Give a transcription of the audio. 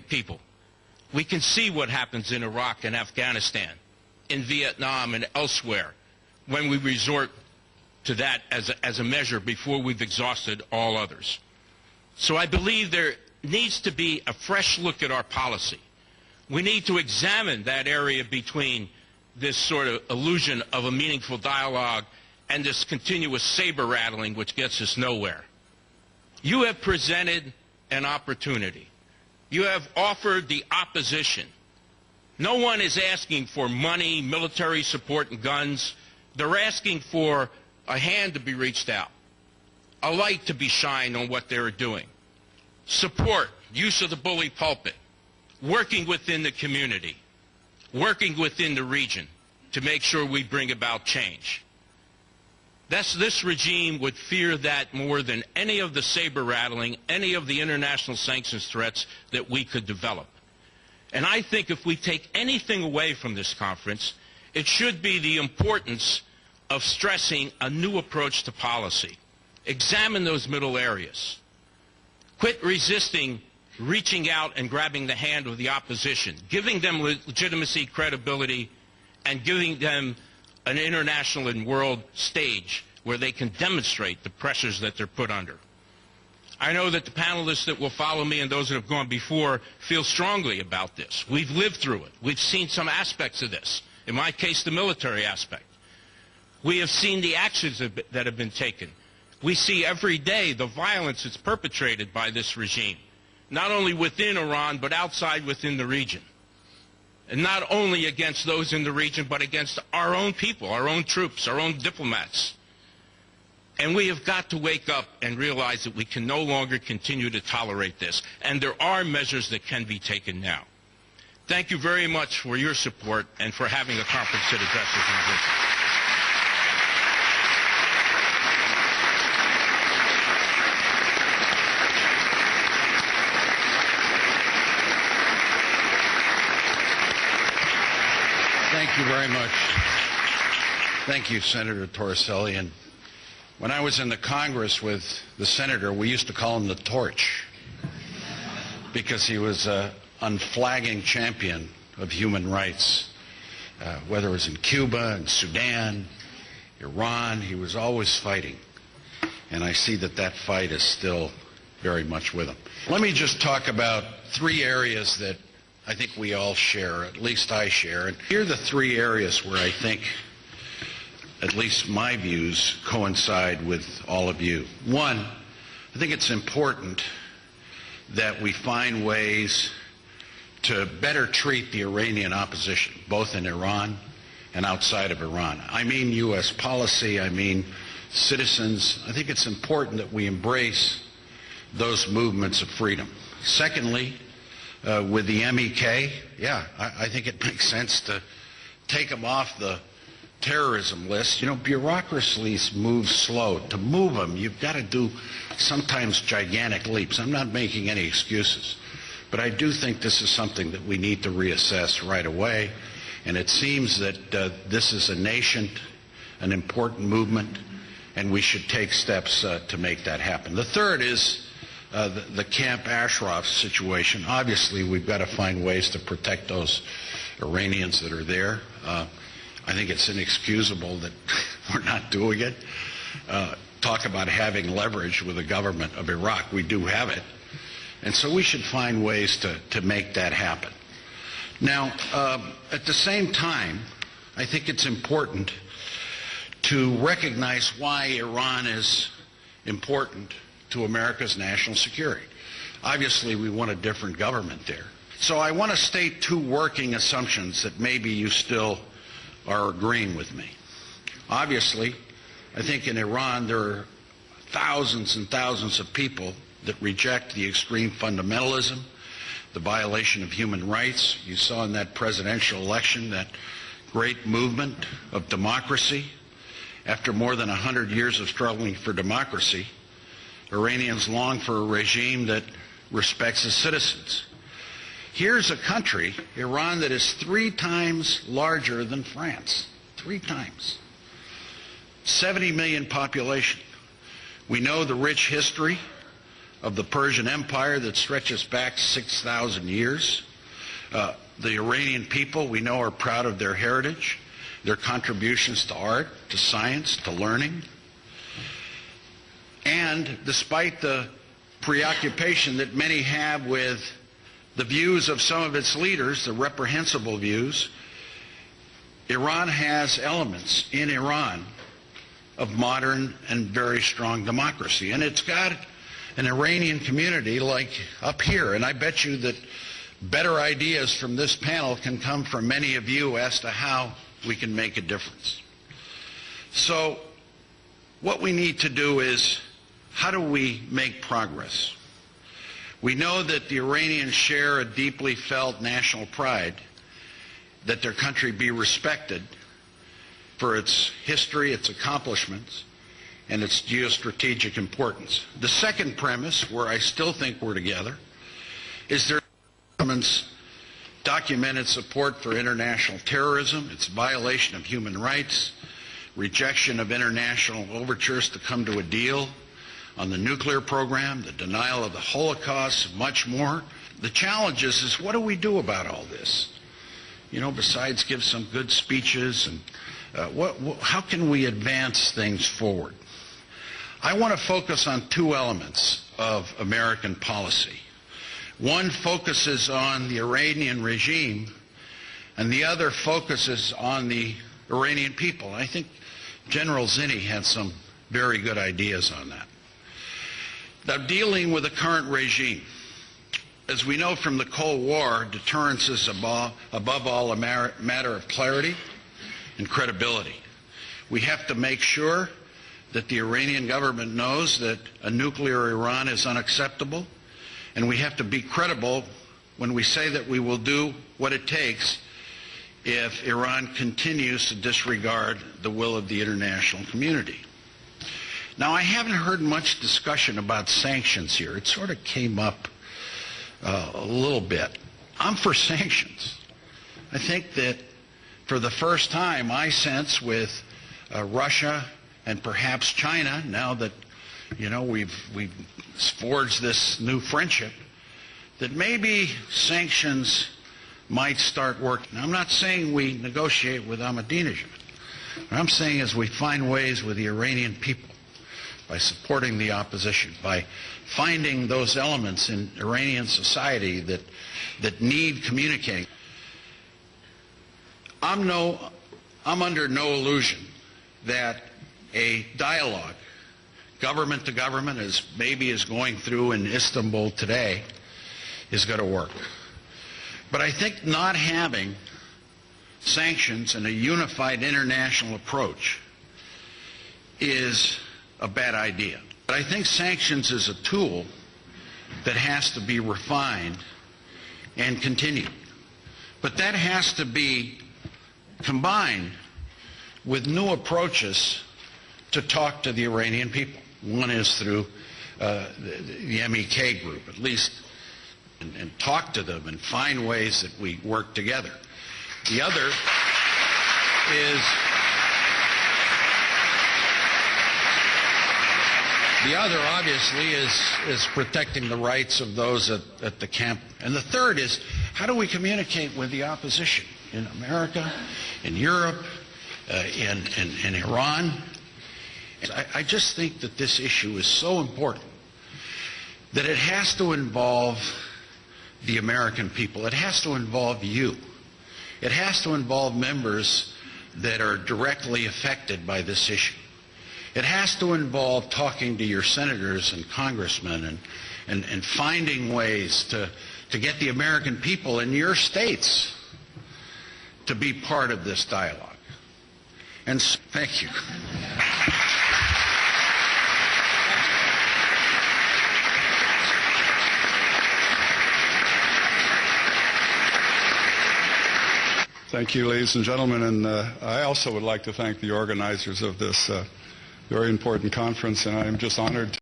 people. We can see what happens in Iraq and Afghanistan, in Vietnam and elsewhere, when we resort to that as a measure before we've exhausted all others. So I believe there needs to be a fresh look at our policy. We need to examine that area between this sort of illusion of a meaningful dialogue and this continuous saber rattling which gets us nowhere. You have presented an opportunity. You have offered the opposition. No one is asking for money, military support, and guns. They're asking for a hand to be reached out, a light to be shined on what they're doing, support, use of the bully pulpit, working within the community, working within the region to make sure we bring about change. This regime would fear that more than any of the saber rattling, any of the international sanctions threats that we could develop. And I think if we take anything away from this conference, it should be the importance of stressing a new approach to policy. Examine those middle areas. Quit resisting reaching out and grabbing the hand of the opposition, giving them legitimacy, credibility, and giving them an international and world stage where they can demonstrate the pressures that they're put under. I know that the panelists that will follow me and those that have gone before feel strongly about this. We've lived through it. We've seen some aspects of this. In my case, the military aspect. We have seen the actions that have been taken. We see every day the violence that's perpetrated by this regime, not only within Iran, but outside within the region. And not only against those in the region, but against our own people, our own troops, our own diplomats. And we have got to wake up and realize that we can no longer continue to tolerate this. And there are measures that can be taken now. Thank you very much for your support and for having a conference that addresses these issues. Thank you very much. Thank you, Senator Torricelli. And when I was in the Congress with the senator, we used to call him the Torch because he was an unflagging champion of human rights. Whether it was in Cuba and Sudan, Iran, he was always fighting. And I see that that fight is still very much with him. Let me just talk about three areas that I think we all share, at least I share. And here are the three areas where I think, at least my views, coincide with all of you. One, I think it's important that we find ways to better treat the Iranian opposition, both in Iran and outside of Iran. I mean U.S. policy, I mean citizens. I think it's important that we embrace those movements of freedom. Secondly, with the MEK, I think it makes sense to take them off the terrorism list. You know, bureaucracies move slow. To move them, you've got to do sometimes gigantic leaps. I'm not making any excuses, but I do think this is something that we need to reassess right away. And it seems that this is a nascent, an important movement, and we should take steps to make that happen. The third is the Camp Ashraf situation. Obviously, we've got to find ways to protect those Iranians that are there. I think it's inexcusable that we're not doing it. Talk about having leverage with the government of Iraq. We do have it. And so we should find ways to make that happen. Now, at the same time, I think it's important to recognize why Iran is important to America's national security. Obviously, we want a different government there. So I want to state two working assumptions that maybe you still are agreeing with me. Obviously, I think in Iran there are thousands and thousands of people that reject the extreme fundamentalism, the violation of human rights. You saw in that presidential election that great movement of democracy. After more than 100 years of struggling for democracy, Iranians long for a regime that respects its citizens. Here's a country, Iran, that is 3 times larger than France. 3 times. 70 million population. We know the rich history of the Persian Empire that stretches back 6,000 years. The Iranian people, we know, are proud of their heritage, their contributions to art, to science, to learning. And despite the preoccupation that many have with the views of some of its leaders, the reprehensible views, Iran has elements in Iran of modern and very strong democracy. And it's got an Iranian community like up here. And I bet you that better ideas from this panel can come from many of you as to how we can make a difference. So what we need to do is, how do we make progress? We know that the Iranians share a deeply felt national pride that their country be respected for its history, its accomplishments, and its geostrategic importance. The second premise, where I still think we're together, is their government's documented support for international terrorism, its violation of human rights, rejection of international overtures to come to a deal on the nuclear program, the denial of the Holocaust, much more. The challenge is what do we do about all this? You know, besides give some good speeches, and how can we advance things forward? I want to focus on two elements of American policy. One focuses on the Iranian regime, and the other focuses on the Iranian people. I think General Zinni had some very good ideas on that. Now, dealing with the current regime, as we know from the Cold War, deterrence is above all a matter of clarity and credibility. We have to make sure that the Iranian government knows that a nuclear Iran is unacceptable, and we have to be credible when we say that we will do what it takes if Iran continues to disregard the will of the international community. Now, I haven't heard much discussion about sanctions here. It sort of came up a little bit. I'm for sanctions. I think that for the first time, I sense with Russia and perhaps China, now that we've forged this new friendship, that maybe sanctions might start working. Now, I'm not saying we negotiate with Ahmadinejad. What I'm saying is we find ways with the Iranian people, by supporting the opposition, by finding those elements in Iranian society that need communicating. I'm under no illusion that a dialogue, government to government, as maybe is going through in Istanbul today, is going to work. But I think not having sanctions and a unified international approach is a bad idea. But I think sanctions is a tool that has to be refined and continued. But that has to be combined with new approaches to talk to the Iranian people. One is through the MEK group, at least, and talk to them and find ways that we work together. The other is obviously is protecting the rights of those at the camp. And the third is, how do we communicate with the opposition in America, in Europe, in Iran? I just think that this issue is so important that it has to involve the American people. It has to involve you. It has to involve members that are directly affected by this issue. It has to involve talking to your senators and congressmen and finding ways to get the American people in your states to be part of this dialogue. And thank you. Thank you, ladies and gentlemen, and I also would like to thank the organizers of this very important conference, and I am just honored